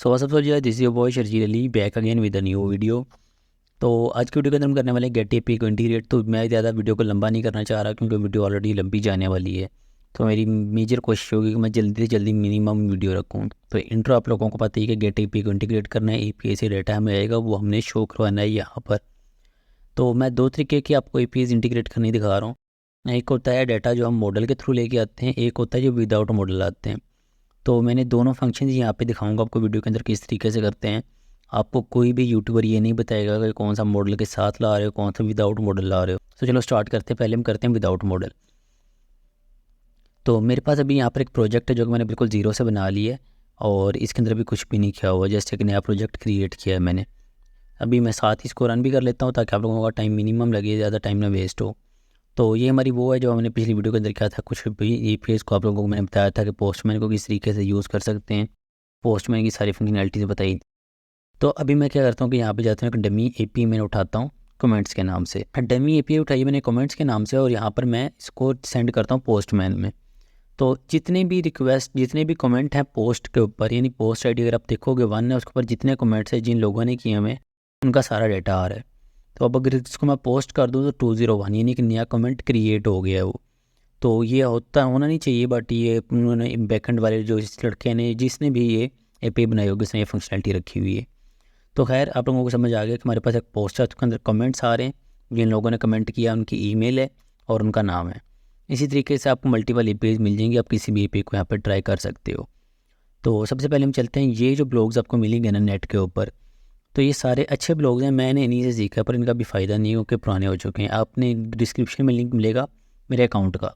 सो सबसे जो है this your boy Sharjeel Ali back again with a new video. तो आज की वीडियो के अंदर हम करने वाले हैं गेट एपीआई को इंटीग्रेट। तो मैं ज़्यादा वीडियो को लंबा नहीं करना चाह रहा क्योंकि वीडियो ऑलरेडी लंबी जाने वाली है। तो मेरी मेजर कोशिश होगी कि मैं जल्दी से जल्दी मिनिमम वीडियो रखूँ। तो इंट्रो आप लोगों को पता ही है कि गेट एपीआई को इंटीग्रेट करना है, एपीआई से डाटा हमें आएगा वो हमने शो करवाना है यहाँ पर। तो मैं दो तरीके की आपको एपीआई इंटीग्रेट करने दिखा रहा हूँ। एक होता है डाटा जो हम मॉडल के थ्रू लेके आते हैं, एक होता है जो विदाउट मॉडल आते हैं। तो मैंने दोनों फंक्शन यहाँ पे दिखाऊंगा आपको वीडियो के अंदर किस तरीके से करते हैं। आपको कोई भी यूट्यूबर ये नहीं बताएगा कि कौन सा मॉडल के साथ ला रहे हो, कौन सा विदाउट मॉडल ला रहे हो। तो चलो स्टार्ट करते हैं। पहले हम करते हैं विदाउट मॉडल। तो मेरे पास अभी यहाँ पर एक प्रोजेक्ट है जो कि मैंने बिल्कुल ज़ीरो से बना लिया है और इसके अंदर भी कुछ भी नहीं किया हुआ, जैसे एक नया प्रोजेक्ट क्रिएट किया है मैंने। अभी मैं साथ ही इसको रन भी कर लेता हूँ ताकि आप लोगों का टाइम मिनिमम लगे, ज़्यादा टाइम ना वेस्ट हो। तो ये हमारी वो है जो हमने पिछली वीडियो के अंदर किया था। कुछ भी एपीआई को आप लोगों को मैंने बताया था कि पोस्टमैन को किस तरीके से यूज़ कर सकते हैं, पोस्टमैन की सारी फंक्शनैलिटीज़ बताई। तो अभी मैं क्या करता हूँ कि यहाँ पे जाता हूँ, एक डमी एपीआई मैंने उठाता हूँ कमेंट्स के नाम से। डमी एपीआई उठाई मैंने कमेंट्स के नाम से और यहाँ पर मैं इसको सेंड करता हूँ पोस्टमैन में। तो जितने भी रिक्वेस्ट, जितने भी कमेंट हैं पोस्ट के ऊपर, यानी पोस्ट आईडी अगर आप देखोगे 1 है, उसके ऊपर जितने कमेंट्स हैं जिन लोगों ने किए हमें उनका सारा डाटा आ रहा है। तो अब अगर इसको मैं पोस्ट कर दूँ तो 201 यानी कि नया कमेंट क्रिएट हो गया है वो। तो ये होना नहीं चाहिए, बट ये उन्होंने बैकएंड वाले जो इस लड़के ने जिसने भी ये एपीआई बनाई होगी उसने ये फंक्शनैलिटी रखी हुई है। तो खैर आप लोगों को समझ आ गया कि हमारे पास एक पोस्ट है, उसके अंदर कमेंट्स आ रहे हैं, जिन लोगों ने कमेंट किया उनकी ईमेल है और उनका नाम है। इसी तरीके से आपको मल्टीपल एपीआई मिल जाएंगी, आप किसी भी एपीआई को यहाँ पर ट्राई कर सकते हो। तो सबसे पहले हम चलते हैं, ये जो ब्लॉग्स आपको मिलेंगे ना नेट के ऊपर, तो ये सारे अच्छे ब्लॉग्स हैं, मैंने इन्हीं से सीखा, पर इनका भी फ़ायदा नहीं हो कि पुराने हो चुके हैं। आपने डिस्क्रिप्शन में लिंक मिलेगा मेरे अकाउंट का,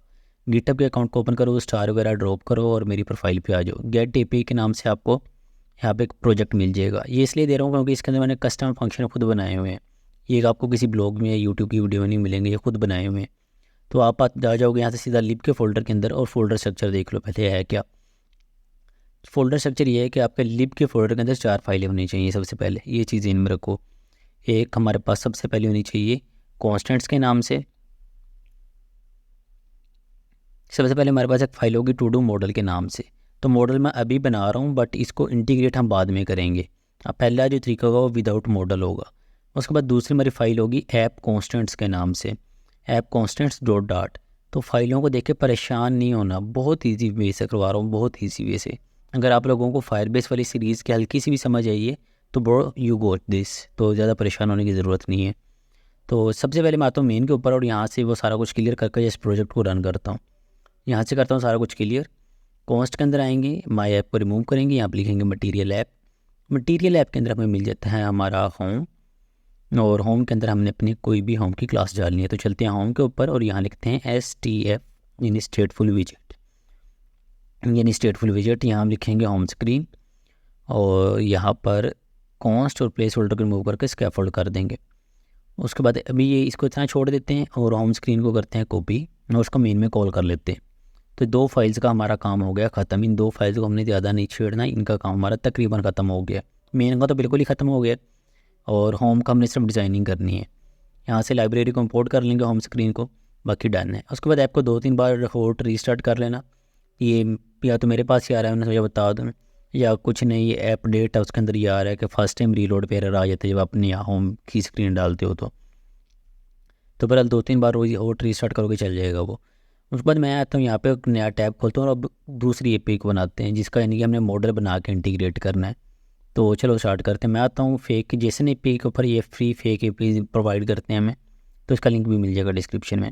गिटहब के अकाउंट को ओपन करो, स्टार वगैरह ड्रॉप करो और मेरी प्रोफाइल पे आ जाओ। गेट एपीआई के नाम से आपको यहाँ पे एक प्रोजेक्ट मिल जाएगा। ये इसलिए दे रहा हूँ क्योंकि इसके अंदर मैंने कस्टमर फंक्शन खुद बनाए हुए हैं। ये आपको किसी ब्लॉग में या यूट्यूब की वीडियो में नहीं मिलेंगे, ये खुद बनाए हुए हैं। तो आप जा जाओगे यहाँ से सीधा लिब के फोल्डर के अंदर और फोल्डर स्ट्रक्चर देख लो पहले है क्या। फोल्डर स्ट्रक्चर ये है कि आपके लिब के फोल्डर के अंदर 4 फाइलें होनी चाहिए। सबसे पहले ये चीज़ इनमें रखो। एक हमारे पास सबसे पहले होनी चाहिए कॉन्स्टेंट्स के नाम से। सबसे पहले हमारे पास एक फाइल होगी टू डू मॉडल के नाम से। तो मॉडल मैं अभी बना रहा हूँ बट इसको इंटीग्रेट हम बाद में करेंगे। अब पहला जो तरीका होगा वो विदाउट मॉडल होगा। उसके बाद दूसरी हमारी फाइल होगी ऐप कॉन्स्टेंट्स के नाम से, ऐप कॉन्स्टेंट्स डॉट डाट। तो फाइलों को देख के परेशान नहीं होना, बहुत ईजी वे से करवा रहा हूँ, बहुत ईजी वे से। अगर आप लोगों को फायरबेस वाली सीरीज़ की हल्की सी भी समझ आई है तो ब्रो यू गोट दिस, तो ज़्यादा परेशान होने की ज़रूरत नहीं है। तो सबसे पहले मैं आता हूँ मेन के ऊपर और यहाँ से वो सारा कुछ क्लियर करके इस प्रोजेक्ट को रन करता हूँ। यहाँ से करता हूँ सारा कुछ क्लियर। कॉस्ट के अंदर आएंगे, माई ऐप को रिमूव करेंगे, यहाँ पर लिखेंगे मटीरियल ऐप। मटीरियल ऐप के अंदर हमें मिल जाता है हमारा होम, और होम के अंदर हमने अपनी कोई भी होम की क्लास डालनी है। तो चलते हैं होम के ऊपर और यहाँ लिखते हैं STF यानी स्टेटफुल विजेट, यानी स्टेटफुल विजेट। यहाँ हम लिखेंगे होम स्क्रीन और यहाँ पर कॉस्ट और प्लेस होल्डर को रिमूव करके स्कैफोल्ड कर देंगे। उसके बाद अभी ये इसको इतना छोड़ देते हैं और होम स्क्रीन को करते हैं कॉपी और उसको मेन में कॉल कर लेते हैं। तो 2 फाइल्स का हमारा काम हो गया ख़त्म। इन 2 फाइल्स को हमने ज़्यादा नहीं छेड़ना, इनका काम हमारा तकरीबन ख़त्म हो गया। मेन का तो बिल्कुल ही ख़त्म हो गया और होम का हमने सिर्फ डिज़ाइनिंग करनी है। यहाँ से लाइब्रेरी को इंपोर्ट कर लेंगे होम स्क्रीन को, बाकी डन है। उसके बाद ऐप को 2-3 बार होट रीस्टार्ट कर लेना। ये या तो मेरे पास ही आ रहा है, उन्हें बता दूँ, या कुछ नहीं, ये ऐप डेट है उसके अंदर ये आ रहा है कि फ़र्स्ट टाइम रीलोड पे एरर आ जाता है जब अपने यहाँ होम की स्क्रीन डालते हो। तो बहरहाल 2-3 बार रोज होट रीस्टार्ट करोगे चल जाएगा वो। उसके बाद मैं आता हूँ यहाँ पे एक नया टैब खोलता हूँ और अब दूसरी एपीआई को बनाते हैं जिसका यानी कि हमने मॉडल बना के इंटीग्रेट करना है। तो चलो स्टार्ट करते हैं। मैं आता हूँ फेक जेसन एपीआई के ऊपर, ये फ्री फेक एपीआई प्रोवाइड करते हैं हमें, तो इसका लिंक भी मिल जाएगा डिस्क्रिप्शन में।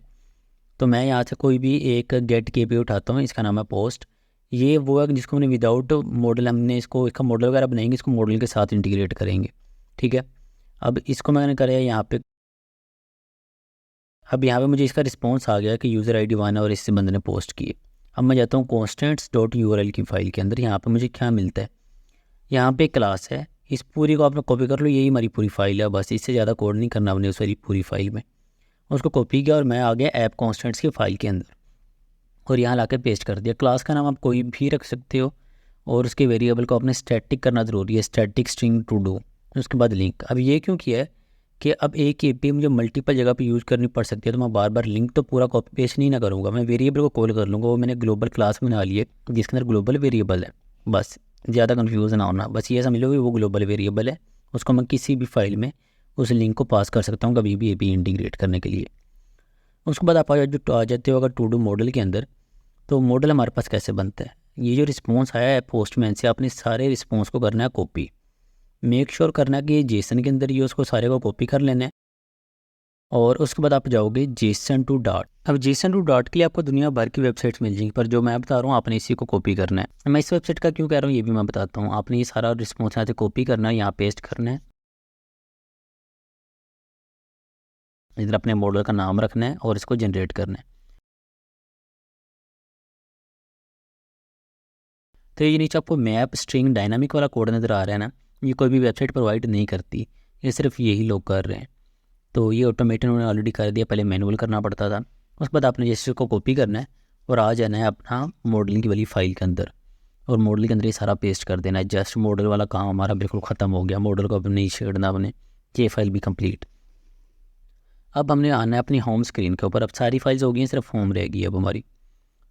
तो मैं यहाँ से कोई भी एक गेट की एपीआई उठाता हूँ, इसका नाम है पोस्ट। ये वो है जिसको हमने विदाउट मॉडल, हमने इसको इसका मॉडल वगैरह बनाएंगे, इसको मॉडल के साथ इंटीग्रेट करेंगे, ठीक है। अब इसको मैंने करा यहाँ पे, अब यहाँ पे मुझे इसका रिस्पॉन्स आ गया कि यूज़र ID 1 है और इससे बंदे ने पोस्ट की। अब मैं जाता हूँ constants.url की फ़ाइल के अंदर, यहाँ पे मुझे क्या मिलता है, यहाँ पे क्लास है। इस पूरी को आपने कॉपी कर लो, यही हमारी पूरी फाइल है, बस इससे ज़्यादा कोड नहीं करना हमने उस वाली पूरी फाइल में। उसको कॉपी किया और मैं आ गया ऐप कॉन्स्टेंट्स की फ़ाइल के अंदर और यहाँ ला पेस्ट कर दिया। क्लास का नाम आप कोई भी रख सकते हो और उसके वेरिएबल को आपने स्टैटिक करना ज़रूरी है, स्टैटिक स्ट्रिंग टू डू। उसके बाद लिंक। अब ये क्यों किया है कि अब एक एपीआई मुझे मल्टीपल जगह पे यूज़ करनी पड़ सकती है, तो मैं बार बार लिंक तो पूरा कॉपी पेस्ट नहीं ना करूँगा, मैं वेरिएबल को कॉल कर लूँगा। वो मैंने ग्लोबल क्लास बना ली है जिसके अंदर ग्लोबल वेरिएबल है, बस ज़्यादा कन्फ्यूज़ ना होना, बस ये समझ लो कि वो ग्लोबल वेरिएबल है, उसको मैं किसी भी फाइल में उस लिंक को पास कर सकता हूँ कभी भी एपी इंटीग्रेट करने के लिए। उसके बाद आप आ जाते हो अगर टू डू मॉडल के अंदर। तो मॉडल हमारे पास कैसे बनता है, ये जो रिस्पॉन्स आया है पोस्टमैन से, आपने सारे रिस्पॉन्स को करना है कॉपी। मेक श्योर करना है कि ये जेसन के अंदर ही उसको सारे को कॉपी कर लेना है। और उसके बाद आप जाओगे जेसन टू डाट। अब जेसन टू डाट के लिए आपको दुनिया भर की वेबसाइट्स मिल जाएंगी, पर जो मैं बता रहा हूँ आपने इसी को कॉपी करना है। मैं इस वेबसाइट का क्यों कह रहा हूँ ये भी मैं बताता हूँ। आपने ये सारा रिस्पॉन्स यहाँ से कॉपी करना है, यहाँ पेस्ट करना है, इधर अपने मॉडल का नाम रखना है और इसको जनरेट करना है। तो ये नीचे आपको मैप स्ट्रिंग डायनामिक वाला कोड नज़र आ रहा है ना, ये कोई भी वेबसाइट प्रोवाइड नहीं करती, ये सिर्फ यही लोग कर रहे हैं। तो ये ऑटोमेटेड उन्होंने ऑलरेडी कर दिया, पहले मैनुअल करना पड़ता था। उसके बाद आपने जैसे को कॉपी करना है और आ जाना है अपना मॉडलिंग की वाली फाइल के अंदर, और मॉडल के अंदर ये सारा पेस्ट कर देना है। जस्ट मॉडल वाला काम हमारा बिल्कुल ख़त्म हो गया, मॉडल को अब नहीं छेड़ना आपने, ये फाइल भी कंप्लीट। अब हमने आना है अपनी होम स्क्रीन के ऊपर। अब सारी फाइल्स हो गई हैं, सिर्फ होम रहेगी अब हमारी।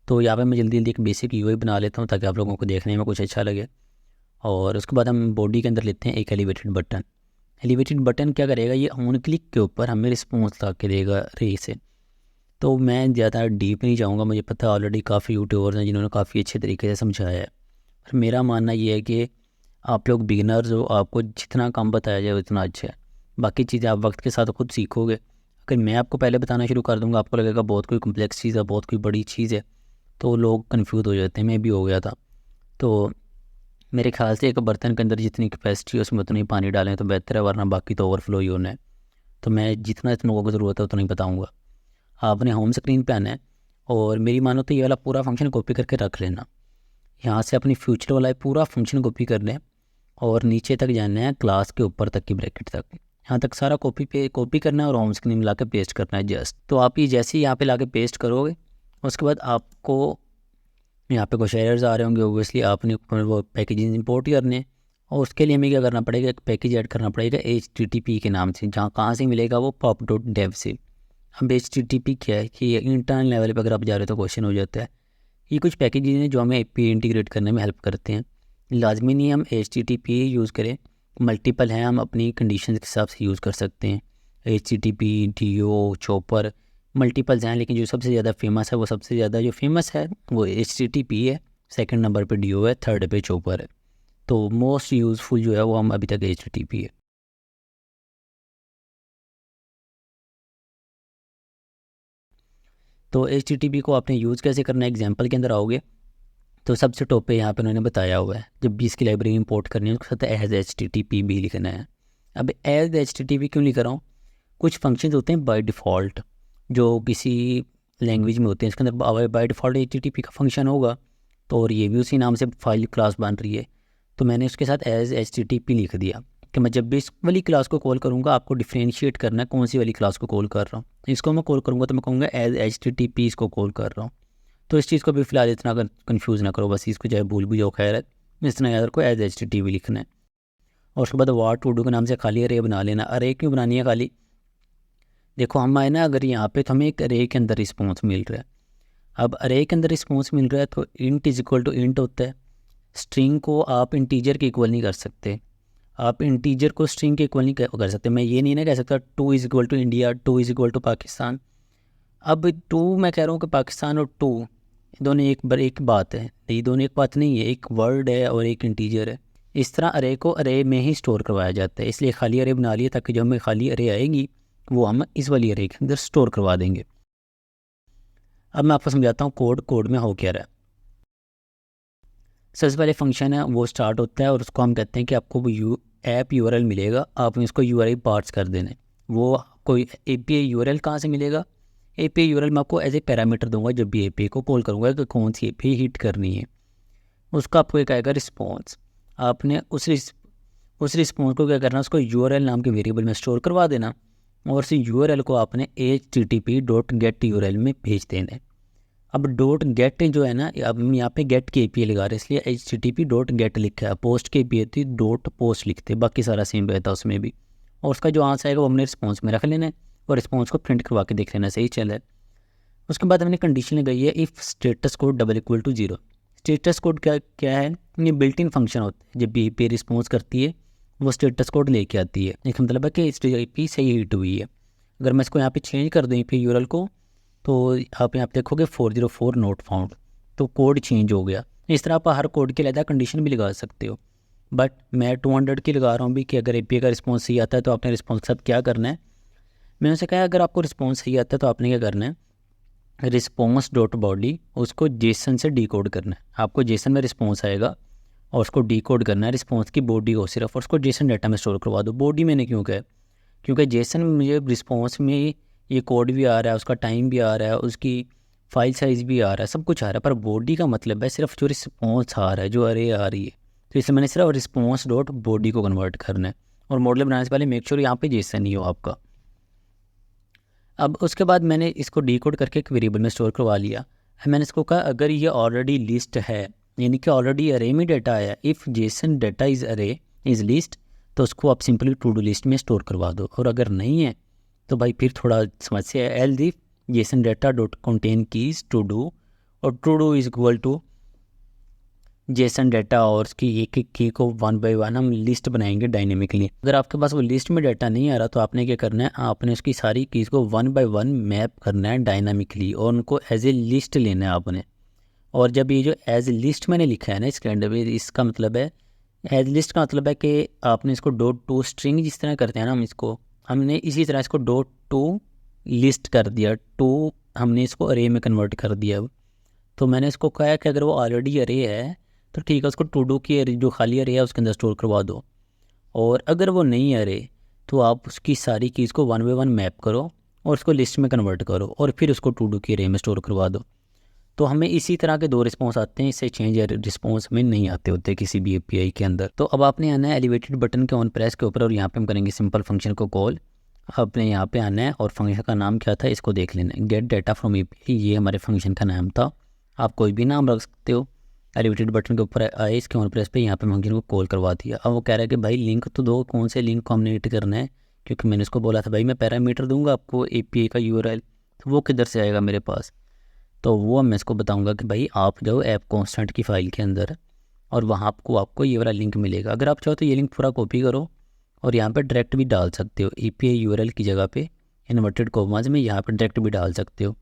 तो यहाँ पे मैं जल्दी जल्दी एक बेसिक यूआई बना लेता हूँ ताकि आप लोगों को देखने में कुछ अच्छा लगे। और उसके बाद हम बॉडी के अंदर लेते हैं एक एलिवेटेड बटन। एलिवेटेड बटन क्या करेगा, ये ऑन क्लिक के ऊपर हमें रिस्पॉन्स ला के देगा रे से। तो मैं ज़्यादा डीप नहीं जाऊँगा, मुझे पता है ऑलरेडी काफ़ी यूट्यूबर्स हैं जिन्होंने काफ़ी अच्छे तरीके से समझाया है। पर मेरा मानना ये है कि आप लोग बिगिनर्स हो, आपको जितना कम बताया जाए उतना अच्छा है। बाकी चीज़ें आप वक्त के साथ खुद सीखोगे। अगर मैं आपको पहले बताना शुरू कर दूँगा आपको लगेगा बहुत कोई कम्प्लेक्स चीज़ है, बहुत कोई बड़ी चीज़ है, तो लोग कन्फ्यूज़ हो जाते हैं। मैं भी हो गया था। तो मेरे ख्याल से एक बर्तन के अंदर जितनी कैपेसिटी है उसमें उतना ही पानी डालें तो बेहतर है, वरना बाकी तो ओवरफ्लो ही होना है। तो मैं जितना लोगों को ज़रूरत है उतना ही बताऊँगा। आपने होम स्क्रीन पे आना है और मेरी मानो तो ये वाला पूरा फंक्शन कॉपी करके रख लेना। यहाँ से अपनी फ्यूचर वाला पूरा फंक्शन कॉपी कर लें और नीचे तक जाना है क्लास के ऊपर तक की ब्रैकेट तक, यहाँ तक सारा कॉपी करना है और होम स्क्रीन में ला के पेस्ट करना है जस्ट। तो आप ये जैसे ही यहाँ पे ला के पेस्ट करोगे उसके बाद आपको यहाँ पे कुछ एरर्स आ रहे होंगे, ओबियसली आपने वो पैकेजेस इंपोर्ट करने हैं। और उसके लिए हमें क्या करना पड़ेगा, एक पैकेज ऐड करना पड़ेगा HTTP के नाम से, जहाँ कहाँ से मिलेगा वो pop.dev से। अब HTTP क्या है कि इंटरनल लेवल पर अगर आप जा रहे हो तो क्वेश्चन हो जाता है। ये कुछ पैकेजेस हैं जो हमें API इंटीग्रेट करने में हेल्प करते हैं। लाजमी नहीं हम HTTP यूज़ करें, मल्टीपल हैं, हम अपनी कंडीशन के हिसाब से यूज़ कर सकते हैं। HTTP, DO, चॉपर, मल्टीपल्स हैं, लेकिन जो सबसे ज़्यादा फेमस है वो सबसे ज़्यादा जो फेमस है वो HTTP है, सेकंड नंबर पे DO है, थर्ड पे चॉपर है। तो मोस्ट यूज़फुल जो है वो हम अभी तक HTTP है। तो HTTP को आपने यूज़ कैसे करना है, एग्जाम्पल के अंदर आओगे तो सबसे टॉप पे यहाँ पे उन्होंने बताया हुआ है, जब भी इसकी लाइब्रेरी इंपोर्ट करनी है उसके साथ एज HTTP भी लिखना है। अब एज HTTP क्यों लिख रहा हूँ, कुछ फंक्शंस होते हैं बाय डिफ़ॉल्ट जो किसी लैंग्वेज में होते हैं, इसके अंदर बाय डिफ़ॉल्ट HTTP का फंक्शन होगा। तो और ये भी उसी नाम से फाइल क्लास बन रही है, तो मैंने उसके साथ एज HTTP लिख दिया कि मैं जब भी इस वाली क्लास को कॉल करूँगा आपको डिफ्रेंशिएट करना है कौन सी वाली क्लास को कॉल कर रहा हूँ। इसको मैं कॉल करूँगा तो मैं कहूँगा एज HTTP इसको कॉल कर रहा हूँ। तो इस चीज़ को भी फ़िलहाल इतना कन्फ्यूज़ ना करो, बस इसको चाहे भूल भी जाओ, खैर है, इतना याद रखो एज HTTP लिखना है। और उसके बाद वाट टू डू के नाम से खाली अरे बना लेना। अरे क्यों बनानी है खाली, देखो हम आए ना अगर यहाँ पे तो हमें एक अरे के अंदर रिस्पॉन्स मिल रहा है। अब अरे के अंदर रिस्पॉन्स मिल रहा है तो int is equal to int होता है। स्ट्रिंग को आप इंटीजर के इक्वल नहीं कर सकते, आप इंटीजर को स्ट्रिंग के इक्वल नहीं कर सकते। मैं ये नहीं ना कह सकता 2 is equal to India, 2 is equal to Pakistan. अब 2 मैं कह रहा हूँ कि पाकिस्तान और 2 दोनों एक बात है, ये दोनों एक बात नहीं है, एक वर्ड है और एक इंटीजर है। इस तरह अरे को अरे में ही स्टोर करवाया जाता है, इसलिए खाली अरे बना लिया ताकि जब हमें खाली अरे आएगी वो हम इस वाली अरे के अंदर स्टोर करवा देंगे। अब मैं आपको समझाता हूँ कोड में हो क्या रहा है। सबसे पहले फंक्शन है वो स्टार्ट होता है और उसको हम कहते हैं कि आपको वो ऐप URL मिलेगा, आपने इसको URI पार्ट्स कर देने। वो कोई API URL कहाँ से मिलेगा, API URL मैं आपको एज ए पैरामीटर दूंगा जब भी API को कॉल करूँगा कि कौन सी API हिट करनी है। उसका आपको एक आएगा रिस्पॉन्स, आपने उस रिस्पॉन्स को क्या करना, उसको URL नाम के वेरिएबल में स्टोर करवा देना और उस URL को आपने http.getURL में भेज देना है। अब .get जो है ना, अब हम यहाँ पे get की API लगा रहे हैं इसलिए http.get लिखा है, पोस्ट की API थी .post लिखते, बाकी सारा सेम रहता है उसमें भी। और उसका जो आंसर आएगा वो हमने रिस्पॉन्स में रख लेना है और रिस्पॉन्स को प्रिंट करवा के देख लेना सही चल रहा है। उसके बाद हमने कंडीशन लगाई है इफ़ स्टेटस को double equal to 0, status code क्या क्या है, ये बिल्ट इन फंक्शन होता है। जब API रिस्पॉन्स करती है वो स्टेटस कोड लेके आती है, इसका मतलब है कि API सही हिट हुई है। अगर मैं इसको यहाँ पे चेंज कर दूँ API URL को, तो आप यहाँ पे देखोगे 404 नोट फाउंड, तो कोड चेंज हो गया। इस तरह आप हर कोड के लिए कंडीशन भी लगा सकते हो, बट मैं 200 की लगा रहा हूँ भी कि अगर API का रिस्पॉन्स सही आता है तो आपने रिस्पॉन्स के साथ क्या करना है। मैंने उनसे कहा अगर आपको रिस्पॉन्स सही आता है तो आपने क्या करना है, रिस्पॉन्स डॉट बॉडी उसको जेसन से डिकोड करना है। आपको जेसन में रिस्पॉन्स आएगा और उसको डिकोड करना है रिस्पॉन्स की बॉडी को सिर्फ, और उसको जेसन डाटा में स्टोर करवा दो। बॉडी मैंने क्यों कहा, क्योंकि जेसन में मुझे रिस्पॉन्स में ये कोड भी आ रहा है, उसका टाइम भी आ रहा है, उसकी फाइल साइज़ भी आ रहा है, सब कुछ आ रहा है, पर बॉडी का मतलब है सिर्फ जो रिस्पॉन्स आ रहा है, जो अरे आ रही है। तो इससे मैंने सिर्फ रिस्पॉन्स डॉट बॉडी को कन्वर्ट करना है। और मॉडल बनाने से पहले मेक श्योर यहाँ पे जेसन ही हो आपका। अब उसके बाद मैंने इसको डिकोड करके एक वेरिएबल में स्टोर करवा लिया। अब मैंने इसको कहा अगर ये ऑलरेडी लिस्ट है, यानी कि ऑलरेडी अरे में डाटा आया, इफ़ जेसन डाटा इज़ अरे इज़ लिस्ट, तो उसको आप सिंपली टू डू लिस्ट में स्टोर करवा दो। और अगर नहीं है तो भाई फिर थोड़ा समस्या है। L D JSON data dot contain keys to do, और to do is equal to JSON data, और उसकी एक एक की को 1 बाय 1 हम लिस्ट बनाएंगे डायनेमिकली। अगर आपके पास वो लिस्ट में डाटा नहीं आ रहा तो आपने क्या करना है, आपने उसकी सारी कीज़ को 1 बाय 1 मैप करना है डायनामिकली, और उनको एज ए लिस्ट लेना है आपने। और जब ये जो एज ए लिस्ट मैंने लिखा है ना इसके अंदर, इसका मतलब है एज लिस्ट का मतलब है कि आपने इसको डॉट टू स्ट्रिंग जिस तरह करते हैं ना हम इसको, हमने इसी तरह इसको डॉट टू लिस्ट कर दिया, टू हमने इसको अरे में कन्वर्ट कर दिया। अब तो मैंने इसको कहा कि अगर वो ऑलरेडी अरे है तो ठीक है, उसको टू डू की जो खाली अरे है उसके अंदर स्टोर करवा दो। और अगर वो नहीं अरे तो आप उसकी सारी कीज़ को 1 बाय 1 मैप करो और उसको लिस्ट में कन्वर्ट करो, और फिर उसको टू डू की अरे में स्टोर करवा दो। तो हमें इसी तरह के 2 रिस्पॉन्स आते हैं, इससे चेंज या रिस्पॉन्स में नहीं आते होते किसी भी API के अंदर। तो अब आपने आना है एलिवेटेड बटन के ऑन प्रेस के ऊपर, और यहाँ पे हम करेंगे सिंपल फंक्शन को कॉल। आपने यहाँ पे आना है और फंक्शन का नाम क्या था इसको देख लेना है, गेट डाटा फ्रॉम API, ये हमारे फंक्शन का नाम था। आप कोई भी नाम रख सकते हो। एलिवेटेड बटन के ऊपर आए, इसके ऑन प्रेस पे यहाँ पे फंक्शन को कॉल करवा दिया। अब वो कह रहा है कि भाई लिंक तो दो, कौन से लिंक को हमने एडिट करना है, क्योंकि मैंने उसको बोला था भाई मैं पैरामीटर दूंगा आपको API का URL, तो वो किधर से आएगा मेरे पास। तो वो मैं इसको बताऊंगा कि भाई आप जाओ ऐप कॉन्स्टेंट की फ़ाइल के अंदर, और वहाँ आपको ये वाला लिंक मिलेगा। अगर आप चाहो तो ये लिंक पूरा कॉपी करो और यहाँ पे डायरेक्ट भी डाल सकते हो, API URL की जगह पे इन्वर्टेड कॉमास में यहाँ पे डायरेक्ट भी डाल सकते हो,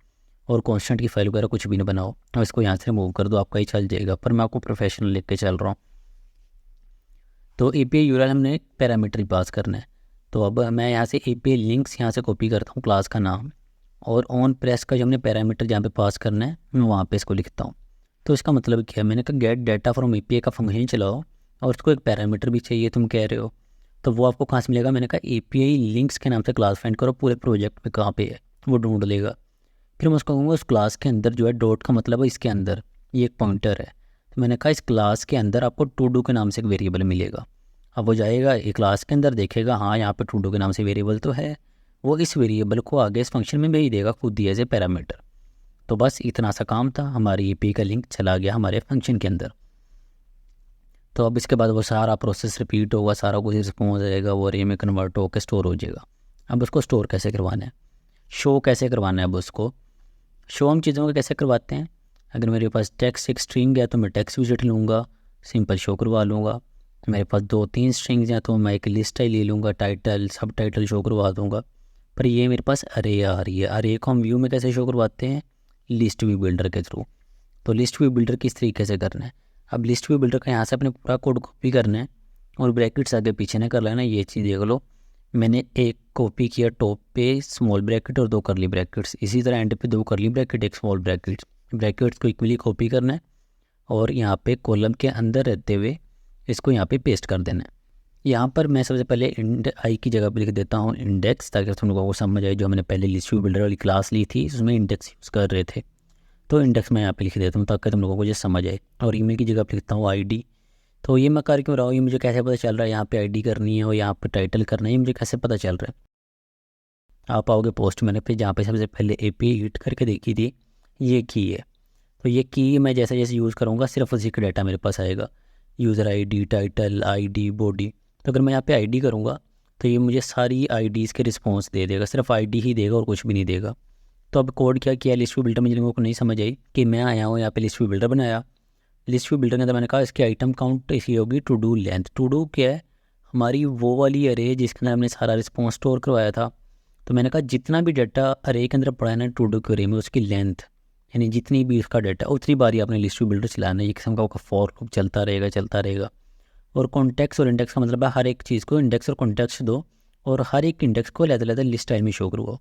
और कॉन्स्टेंट की फाइल वगैरह कुछ भी ना बनाओ और इसको यहाँ से रिमूव कर दो, आपका ही चल जाएगा। पर मैं आपको प्रोफेशनल लिख के चल रहा हूँ। तो API URL हमने पैरामीटर पास करना है। तो अब मैं यहाँ से API लिंक्स यहाँ से कॉपी करता हूँ क्लास का नाम, और ऑन प्रेस का जो हमने पैरामीटर जहाँ पे पास करना है मैं वहाँ पे इसको लिखता हूँ। तो इसका मतलब क्या है, मैंने कहा गेट डाटा फ्रॉम API का फंक्शन चलाओ और उसको एक पैरामीटर भी चाहिए तुम कह रहे हो, तो वो आपको कहाँ से मिलेगा। मैंने कहा API लिंक्स के नाम से क्लास फाइंड करो, पूरे प्रोजेक्ट में कहाँ पे है वो ढूंढ लेगा। फिर मैं उसको कहूँगा उस क्लास के अंदर जो है, डॉट का मतलब है इसके अंदर ये एक पॉइंटर है, तो मैंने कहा इस क्लास के अंदर आपको टू डू के नाम से एक वेरिएबल मिलेगा। अब वो जाएगा एक क्लास के अंदर, देखेगा हाँ यहाँ पे टू डू के नाम से वेरिएबल तो है, वो इस वेरिएबल को आगे इस फंक्शन में भेज देगा खुद ही एज ए पैरामीटर। तो बस इतना सा काम था, हमारी API का लिंक चला गया हमारे फंक्शन के अंदर। तो अब इसके बाद वो सारा प्रोसेस रिपीट होगा, सारा कुछ रिस्पॉन्स आएगा, वो अरे में कन्वर्ट होकर स्टोर हो जाएगा। अब उसको स्टोर कैसे करवाना है, शो कैसे करवाना है, अब उसको शो हम चीज़ों को कैसे करवाते हैं। अगर मेरे पास टेक्स्ट एक स्ट्रिंग है तो मैं टेक्स्ट विजेट लूँगा, सिंपल शो करवा लूँगा। मेरे पास 2-3 स्ट्रिंग्स हैं तो मैं एक लिस्ट ही ले लूँगा, टाइटल सब टाइटल शो करवा दूँगा। पर ये मेरे पास अरे आ रही है, अरे को हम व्यू में कैसे शो करवाते हैं, लिस्ट व्यू बिल्डर के थ्रू। तो लिस्ट व्यू बिल्डर किस तरीके से करना है, अब लिस्ट व्यू बिल्डर का यहाँ से अपने पूरा कोड कॉपी करना है और ब्रैकेट्स आगे पीछे ना कर लेना। ये चीज़ देख लो, मैंने एक कॉपी किया टॉप पे स्मॉल ब्रैकेट और 2 कर्ली ब्रैकेट्स, इसी तरह एंड पे 2 कर्ली ब्रैकेट 1 स्मॉल ब्रैकेट्स को इक्वली कॉपी करना है और यहाँ पे कॉलम के अंदर रहते हुए इसको यहाँ पे पेस्ट कर देना है। यहाँ पर मैं सबसे पहले आई की जगह पे लिख देता हूँ इंडेक्स, ताकि तुम लोगों को समझ आए। जो हमने पहले लिस्ट व्यू बिल्डर वाली क्लास ली थी उसमें इंडेक्स यूज़ कर रहे थे, तो इंडेक्स मैं यहाँ पे लिख देता हूँ ताकि तुम लोगों को ये समझ आए। और ईमेल की जगह पे लिखता हूँ ID। तो ये मैं कर क्यों रहा हूँ, ये मुझे कैसे पता चल रहा है यहाँ पे ID करनी है और यहाँ पे टाइटल करना है, ये मुझे कैसे पता चल रहा है। आप आओगे पोस्ट मैंने पे जहाँ पे सबसे पहले API हिट करके देखी थी, ये की है। तो ये की मैं जैसे जैसे यूज़ करूँगा सिर्फ उसी का डाटा मेरे पास आएगा, user ID, title, ID, body. तो अगर मैं यहाँ पे ID करूँगा तो ये मुझे सारी IDs के रिस्पॉन्स दे देगा, सिर्फ ID ही देगा और कुछ भी नहीं देगा। तो अब कोड क्या किया लिस्ट व्यू बिल्डर में, जिन लोगों को नहीं समझ आई कि मैं आया हूँ यहाँ पे लिस्ट व्यू बिल्डर बनाया, लिस्ट व्यू बिल्डर के अंदर मैंने कहा इसकी आइटम काउंट इसकी होगी to do length. To do क्या है, हमारी वो वाली अरे जिसके अंदर हमने सारा रिस्पॉन्स स्टोर करवाया था। तो मैंने कहा जितना भी डाटा अरे के अंदर पड़ा है ना टू डू के अरे में, उसकी लेंथ यानी जितनी भी उसका डाटा उतनी बारी आपने लिस्ट व्यू बिल्डर चलाना है। एक किस्म का फॉर लूप चलता रहेगा। और कॉन्टेक्स्ट और इंडेक्स का मतलब है हर एक चीज़ को इंडेक्स और कॉन्टेक्स्ट दो और हर एक इंडेक्स को अलग-अलग लिस्ट स्टाइल में शो करवाओ।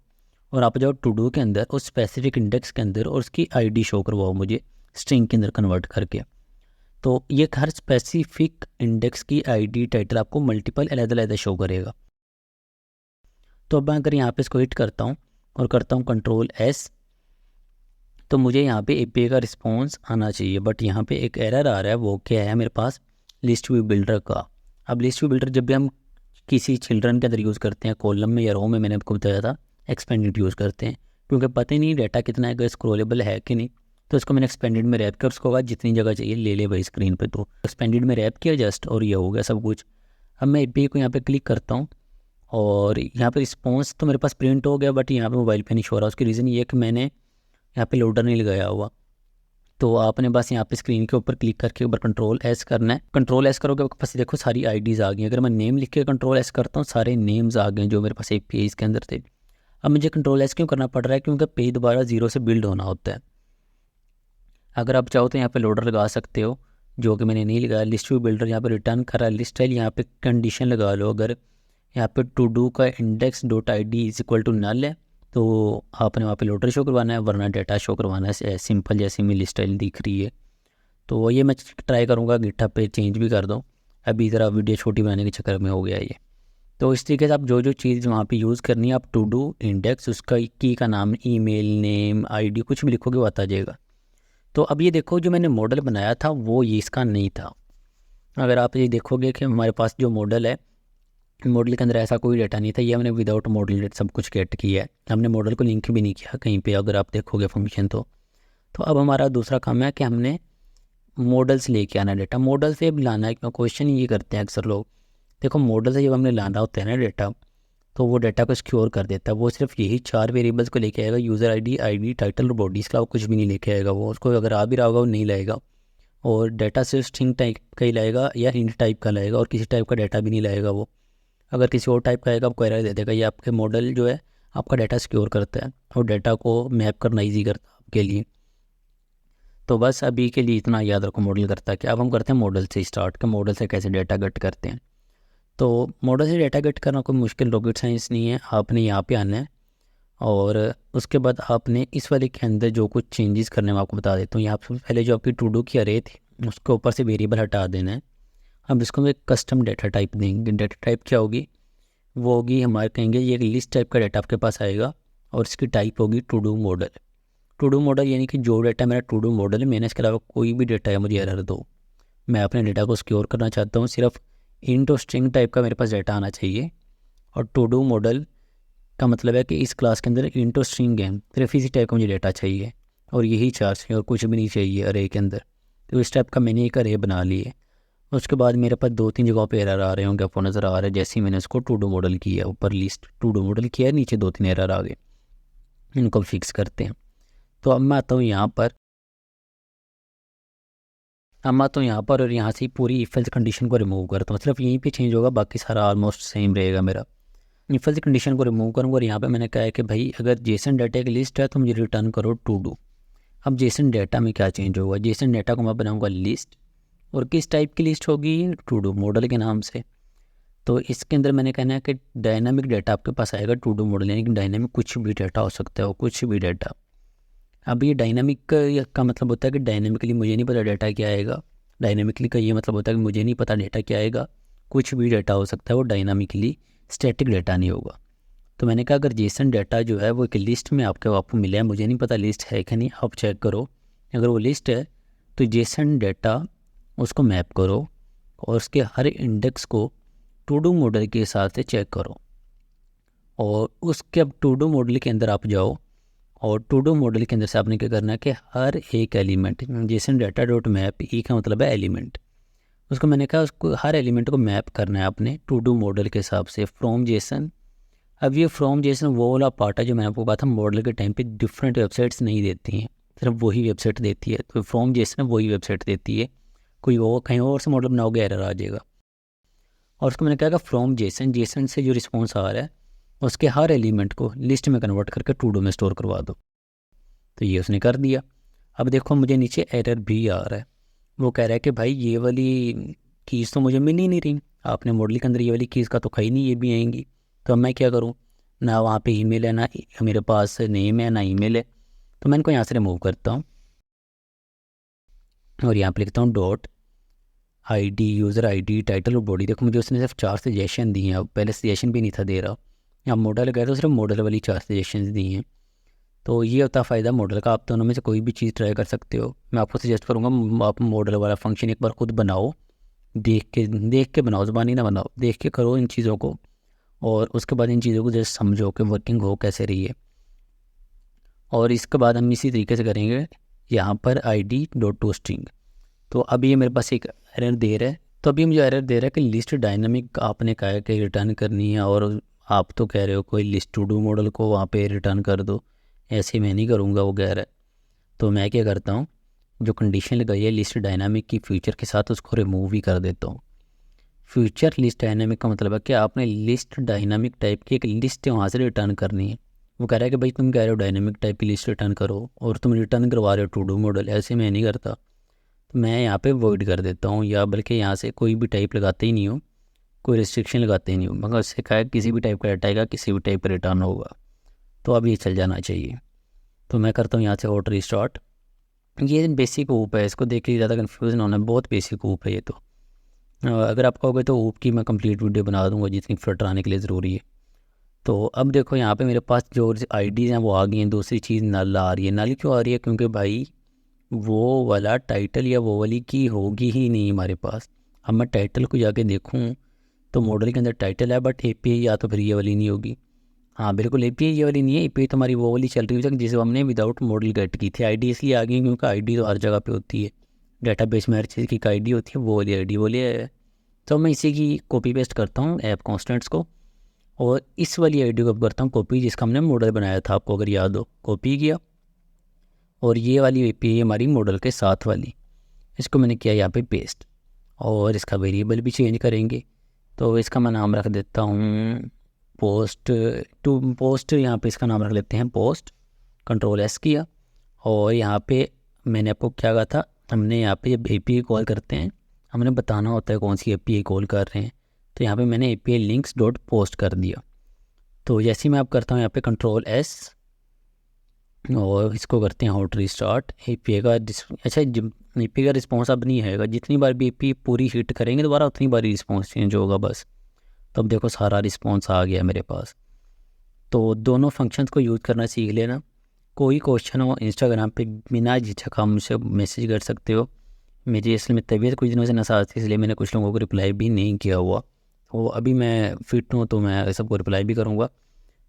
और आप जाओ टू डू के अंदर उस स्पेसिफिक इंडेक्स के अंदर और उसकी आईडी शो करवाओ मुझे स्ट्रिंग के अंदर कन्वर्ट करके। तो ये हर स्पेसिफिक इंडेक्स की आईडी टाइटल आपको मल्टीपल अलग-अलग शो करेगा। तो अब मैं अगर यहाँ पे इसको हिट करता हूँ और करता हूँ Ctrl+S, तो मुझे यहाँ पे एपीआई का रिस्पॉन्स आना चाहिए, बट यहाँ पे एक एरर आ रहा है। वो क्या है मेरे पास लिस्ट व्यू बिल्डर का। अब लिस्ट व्यू बिल्डर जब भी हम किसी चिल्ड्रन के अंदर यूज़ करते हैं, कॉलम में या रो में, मैंने आपको बताया था एक्सपेंडेड यूज़ करते हैं क्योंकि पता ही नहीं डाटा कितना है, स्क्रॉलेबल है कि नहीं। तो इसको मैंने एक्सपेंडेड में रैप किया, उसको बाद जितनी जगह चाहिए ले ले भाई स्क्रीन पे। तो एक्सपेंडेड में रैप किया जस्ट और ये हो गया सब कुछ। अब मैं एपीआई को यहाँ पे क्लिक करता हूँ और यहाँ पे रिस्पॉन्स तो मेरे पास प्रिंट हो गया, बट यहाँ पे मोबाइल पे नहीं शो रहा। उसकी रीज़न ये है कि मैंने यहाँ पे लोडर नहीं लगाया हुआ। तो आपने बस यहाँ पे स्क्रीन के ऊपर क्लिक करके ऊपर Ctrl+S करना है। Ctrl+S करोगे आपके पास देखो सारी आईडीज़ आ गई। अगर मैं नेम लिख के Ctrl+S करता हूँ सारे नेम्स आ गए जो मेरे पास एपीआई के अंदर थे। अब मुझे Ctrl+S क्यों करना पड़ रहा है, क्योंकि पेज दोबारा ज़ीरो से बिल्ड होना होता है। अगर आप चाहो तो यहाँ पे लोडर लगा सकते हो, जो कि मैंने नहीं लगाया। लिस्ट व्यू बिल्डर यहाँ पे रिटर्न कर रहा है लिस्ट स्टाइल, यहाँ पे कंडीशन लगा लो। अगर यहाँ पे टू डू का index dot I D is equal to null है तो आपने वहाँ पे लोडर शो करवाना है, वरना डाटा शो करवाना है सिंपल जैसी मेरी लिस्ट स्टाइल दिख रही है। तो ये मैं ट्राई करूँगा गिटहब पे चेंज भी कर दूँ। अभी ज़रा वीडियो छोटी बनाने के चक्कर में हो गया ये। तो इस तरीके से आप जो जो चीज़ वहाँ पे यूज़ करनी है, आप टू डू इंडेक्स उसका की का नाम, ईमेल नेम, आईडी कुछ भी लिखोगे वो आता जाएगा। तो अब ये देखो जो मैंने मॉडल बनाया था वो ये इसका नहीं था। अगर आप ये देखोगे कि हमारे पास जो मॉडल है, मॉडल के अंदर ऐसा कोई डाटा नहीं था। ये हमने विदाउट मॉडल सब कुछ गेट किया है, हमने मॉडल को लिंक भी नहीं किया कहीं पे। अगर आप देखोगे फंक्शन तो अब हमारा दूसरा काम है कि हमने मॉडल से लेके आना डाटा। मॉडल से अब लाना है, क्वेश्चन ये करते हैं अक्सर लोग। देखो मॉडल से जब हमने लाना होता है ना डाटा, तो वो डाटा को सिक्योर कर देता है। वो सिर्फ यही 4 वेरिएबल्स को लेके आएगा, यूज़र आईडी टाइटल और बॉडी। इसका वो कुछ भी नहीं लेके आएगा। वो उसको अगर आ भी रहा होगा वो नहीं लाएगा। और डाटा सिर्फ स्ट्रिंग टाइप का ही लाएगा या इंट टाइप का लाएगा, और किसी टाइप का डाटा भी नहीं लाएगा वो। अगर किसी और टाइप का आएगा आपको एरर दे देगा। ये आपके मॉडल जो है आपका डाटा सिक्योर करता है और डाटा को मैप करना ईजी करता है आपके लिए। तो बस अभी के लिए इतना याद रखो मॉडल करता है क्या। अब हम करते हैं मॉडल से स्टार्ट, के मॉडल से कैसे डाटा गेट करते हैं। तो मॉडल से डाटा गेट करना कोई मुश्किल रॉकेट साइंस नहीं है। आपने यहाँ पे आना है और उसके बाद आपने इस वाले के अंदर जो कुछ चेंजेस करने में आपको बता देता हूँ। यहाँ पे पहले जो आपकी टू डू की अरे थी उसके ऊपर से वेरिएबल हटा देना है। अब इसको मैं कस्टम डाटा टाइप देंगे। डाटा टाइप क्या होगी, वो होगी हमारे कहेंगे ये लिस्ट टाइप का डाटा आपके पास आएगा और इसकी टाइप होगी to do model. To do model यानी कि जो डाटा मेरा टू डू मॉडल है, मैंने इसके अलावा कोई भी डाटा है मुझे एरर दो। मैं अपने डाटा को सिक्योर करना चाहता हूँ, सिर्फ इंट और स्ट्रिंग टाइप का मेरे पास डाटा आना चाहिए। और टू डू मॉडल का मतलब है कि इस क्लास के अंदर इंट और स्ट्रिंग है, सिर्फ इसी टाइप का मुझे डाटा चाहिए और यही चार चाहिए और कुछ भी नहीं चाहिए अरे के अंदर। तो इस टाइप का मैंने एक अरे बना लिए। उसके बाद मेरे पास 2-3 जगहों पे एरर आ रहे होंगे, आपको नज़र आ रहा है। जैसे ही मैंने उसको टू डू मॉडल किया, ऊपर लिस्ट टू डू मॉडल किया, नीचे 2-3 एरर आ गए। इनको फिक्स करते हैं। तो अब मैं आता हूँ यहाँ पर, और यहाँ से पूरी इफ एल्स कंडीशन को रिमूव करता हूँ। सिर्फ यहीं पे चेंज होगा, बाकी सारा ऑलमोस्ट सेम रहेगा मेरा। इफ एल्स कंडीशन को रिमूव करूँगा और यहाँ पे मैंने कहा है कि भाई अगर जेसन डाटा की लिस्ट है तो मुझे रिटर्न करो टू डू। अब जेसन डाटा में क्या चेंज होगा, जेसन डाटा को मैं बनाऊँगा लिस्ट, और किस टाइप की लिस्ट होगी, टू डू मॉडल के नाम से। तो इसके अंदर मैंने कहना है कि डायनामिक डाटा आपके पास आएगा टू डू मॉडल, यानी कि डायनामिक कुछ भी डाटा हो सकता है, कुछ भी डाटा। अब ये डायनामिक का मतलब होता है कि डायनामिकली मुझे नहीं पता डाटा क्या आएगा। डायनामिकली का ये मतलब होता है कि मुझे नहीं पता डाटा क्या आएगा। कुछ भी डाटा हो सकता है, वो डायनामिकली स्टैटिक डाटा नहीं होगा। तो मैंने कहा अगर जेसन डाटा जो है वो एक लिस्ट में आपको मिला है, मुझे नहीं पता लिस्ट है कि नहीं, आप चेक करो। अगर वो लिस्ट है तो जेसन डाटा उसको मैप करो और उसके हर इंडेक्स को टू डू मॉडल के हिसाब से चेक करो। और उसके अब टू डू मॉडल के अंदर आप जाओ और टू डू मॉडल के अंदर से आपने क्या करना है कि हर एक element, JSON data dot map, e का मतलब है एलिमेंट, उसको मैंने कहा उसको हर एलिमेंट को मैप करना है अपने टू डू मॉडल के हिसाब से फ्रॉम जेसन। अब ये फ्रॉम जेसन वो वाला पार्ट है जो मैंने आपको कहा था मॉडल के टाइम पे डिफरेंट वेबसाइट्स नहीं देती हैं, सिर्फ वही वेबसाइट देती है, तो फ्रॉम जेसन वही वेबसाइट देती है, कोई और कहीं और से मॉडल बनाओगे एरर आ जाएगा। और उसको मैंने कहा कि फ्रॉम जेसन, जेसन से जो रिस्पॉन्स आ रहा है उसके हर एलिमेंट को लिस्ट में कन्वर्ट करके टू डू में स्टोर करवा दो। तो ये उसने कर दिया। अब देखो मुझे नीचे एरर भी आ रहा है, वो कह रहा है कि भाई ये वाली कीज़ तो मुझे मिल ही नहीं रही, आपने मॉडल के अंदर ये वाली कीज़ का तो खाई नहीं, ये भी आएंगी। तो अब मैं क्या करूँ, ना वहाँ पे ईमेल है, ना मेरे पास नेम है, ना ईमेल है। तो मैं इनको यहाँ से रिमूव करता हूँ और यहाँ पे लिखता हूँ dot ID, user ID, title और बॉडी। देखो मुझे उसने सिर्फ 4 सजेशन दी हैं, अब पहले सजेशन भी नहीं था दे रहा। यहाँ मॉडल गया तो सिर्फ मॉडल वाली 4 सजेशन दी हैं। तो ये होता फ़ायदा मॉडल का, आप दोनों में से कोई भी चीज़ ट्राई कर सकते हो। मैं आपको सजेस्ट करूँगा आप मॉडल वाला फंक्शन एक बार खुद बनाओ, देख के बनाओ, ज़बानी ना बनाओ, देख के करो इन चीज़ों को, और उसके बाद इन चीज़ों को जैसे समझो कि वर्किंग हो कैसे रही है। और इसके बाद हम इसी तरीके से करेंगे यहाँ पर ID डॉट टू स्ट्रिंग। तो अभी ये मेरे पास एक एरर दे रहा है, तो अभी मुझे एरर दे रहा है कि लिस्ट डायनामिक आपने कहा है कि रिटर्न करनी है, और आप तो कह रहे हो कोई लिस्ट टू डू मॉडल को वहाँ पे रिटर्न कर दो। ऐसे मैं नहीं करूँगा, वो कह रहा है। तो मैं क्या करता हूँ, जो कंडीशन लगाई है लिस्ट डायनामिक की फ्यूचर के साथ, उसको रिमूव ही कर देता हूँ। फ्यूचर लिस्ट डायनामिक का मतलब है कि आपने लिस्ट डायनामिक टाइप की एक लिस्ट वहाँ से रिटर्न करनी है। वो कह रहा है कि भाई तुम कह रहे हो डायनामिक टाइप की लिस्ट रिटर्न करो और तुम रिटर्न करवा रहे हो टू डू मॉडल, ऐसे मैं नहीं करता। तो मैं यहाँ पे वॉइड कर देता हूँ, या बल्कि यहाँ से कोई भी टाइप लगाते ही नहीं हूँ, कोई रिस्ट्रिक्शन लगाते ही नहीं हूँ, मगर उससे कहा किसी भी टाइप का डाटा आएगा, किसी भी टाइप का रिटर्न होगा, तो अब ये चल जाना चाहिए। तो मैं करता हूँ यहाँ से ऑट रिस्टार्ट। ये बेसिक ऊप है, इसको देख के ज़्यादा कन्फ्यूज़न होना, बहुत बेसिक ऊप है ये तो। अगर आप कहोगे तो ऊप की मैं कंप्लीट वीडियो बना दूंगा जितनी फ्लटर आने के लिए ज़रूरी है। तो अब देखो यहाँ पे मेरे पास जो आईडीज़ हैं वो आ गई हैं। दूसरी चीज़ नल आ रही है। नल क्यों आ रही है, क्योंकि भाई वो वाला टाइटल या वो वाली की होगी ही नहीं हमारे पास। अब मैं टाइटल को जाके देखूँ तो मॉडल के अंदर टाइटल है, बट एपीआई या तो फिर ये वाली नहीं होगी। हाँ बिल्कुल, एपीआई ये वाली नहीं है, एपीआई तो हमारी वो वाली चल रही है जिसे हमने विदाउट मॉडल गेट की थी। आईडी इसलिए आ गई क्योंकि आईडी तो हर जगह पे होती है, डेटाबेस में हर चीज़ की एक आईडी होती है, वो वाली आईडी बोली है। तो मैं इसी की कॉपी पेस्ट करता हूँ ऐप कॉन्स्टेंट्स को, और इस वाली आईडी को करता हूँ कॉपी, जिसका हमने मॉडल बनाया था, आपको अगर याद हो, कॉपी किया। और ये वाली एपीआई हमारी मॉडल के साथ वाली, इसको मैंने किया यहाँ पे पेस्ट। और इसका वेरिएबल भी चेंज करेंगे, तो इसका मैं नाम रख देता हूँ पोस्ट टू पोस्ट। यहाँ पे इसका नाम रख लेते हैं पोस्ट। कंट्रोल एस किया, और यहाँ पे मैंने आपको क्या कहा था, हमने यहाँ पे जब एपीआई कॉल करते हैं हमने बताना होता है कौन सी एपीआई कॉल कर रहे हैं। तो यहाँ पे मैंने एपीआई लिंक्स डॉट पोस्ट कर दिया। तो जैसे ही मैं आप करता हूँ यहाँ पे कंट्रोल एस, और इसको करते हैं हॉट रीस्टार्ट। एपीआई का अच्छा, एपीआई का रिस्पॉन्स अब नहीं आएगा, जितनी बार भी एपीआई पूरी हिट करेंगे दोबारा उतनी बार रिस्पॉन्स चेंज होगा बस। तो अब देखो सारा रिस्पॉन्स आ गया मेरे पास। तो दोनों फंक्शंस को यूज़ करना सीख लेना। कोई क्वेश्चन हो इंस्टाग्राम पे बिना झिझक आप मुझसे मैसेज कर सकते हो। मेरी असल में तबीयत कुछ दिनों से नासाज थी, इसलिए मैंने कुछ लोगों को रिप्लाई भी नहीं किया हुआ। तो अभी मैं फिट हूँ तो मैं सबको रिप्लाई भी करूँगा।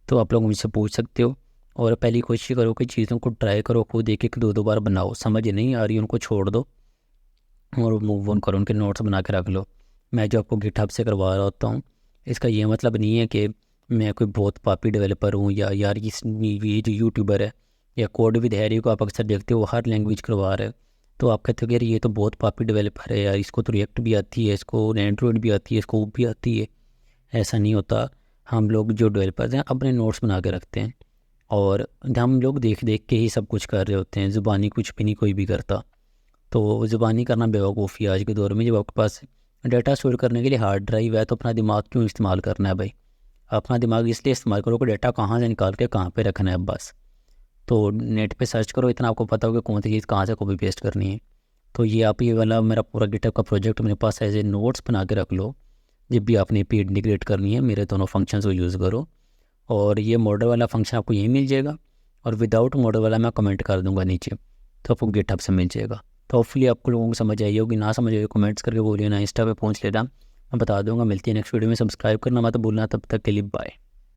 तो आप लोग मुझसे पूछ सकते हो, और पहली कोशिश करो कि चीज़ों को ट्राई करो, खुद एक एक दो दो बार बनाओ, समझ नहीं आ रही उनको छोड़ दो और मूव ऑन करो, उनके नोट्स बना के रख लो। मैं जो आपको गिटहब से करवा रहा होता हूँ, इसका ये मतलब नहीं है कि मैं कोई बहुत पापी डेवलपर हूँ, या यार ये जो यूट्यूबर है या कोड विद हैरी को आप अक्सर देखते हो, वो हर लैंग्वेज करवा रहे हो। तो आप कहते हो कि यार ये तो बहुत पापी डेवलपर है यार, इसको तो रिएक्ट भी आती है, इसको एंड्रॉयड भी आती है, इसको भी आती है। ऐसा नहीं होता। हम लोग जो डेवलपर्स हैं अपने नोट्स बना के रखते हैं, और हम लोग देख देख के ही सब कुछ कर रहे होते हैं, ज़ुबानी कुछ भी नहीं कोई भी करता। तो ज़ुबानी करना बेवकूफ़ी आज के दौर में। जब आपके पास डाटा स्टोर करने के लिए हार्ड ड्राइव है तो अपना दिमाग क्यों इस्तेमाल करना है भाई। अपना दिमाग इसलिए इस्तेमाल करो कि डाटा कहाँ से निकाल के कहाँ पे रखना है बस। तो नेट पे सर्च करो, इतना आपको पता हो कि कौन सी चीज़ कहाँ से कॉपी पेस्ट करनी है। तो ये आप ये वाला मेरा पूरा गिटहब का प्रोजेक्ट मेरे पास एज ए नोट्स बना के रख लो। जब भी आपने पी इंटीग्रेट करनी है मेरे दोनों फंक्शंस को यूज़ करो। और ये मॉडल वाला फंक्शन आपको यहीं मिल जाएगा, और विदाउट मॉडल वाला मैं कमेंट कर दूंगा नीचे, तो आपको गिटहब से मिल जाएगा। तो होपफुली आपको लोगों को समझ आई होगी, ना समझ आई कमेंट्स करके बोलिए ना, इंस्टा पे पहुंच लेना, मैं बता दूंगा। मिलती है नेक्स्ट वीडियो में, सब्सक्राइब करना मत भूलना। तब तक के लिए बाय।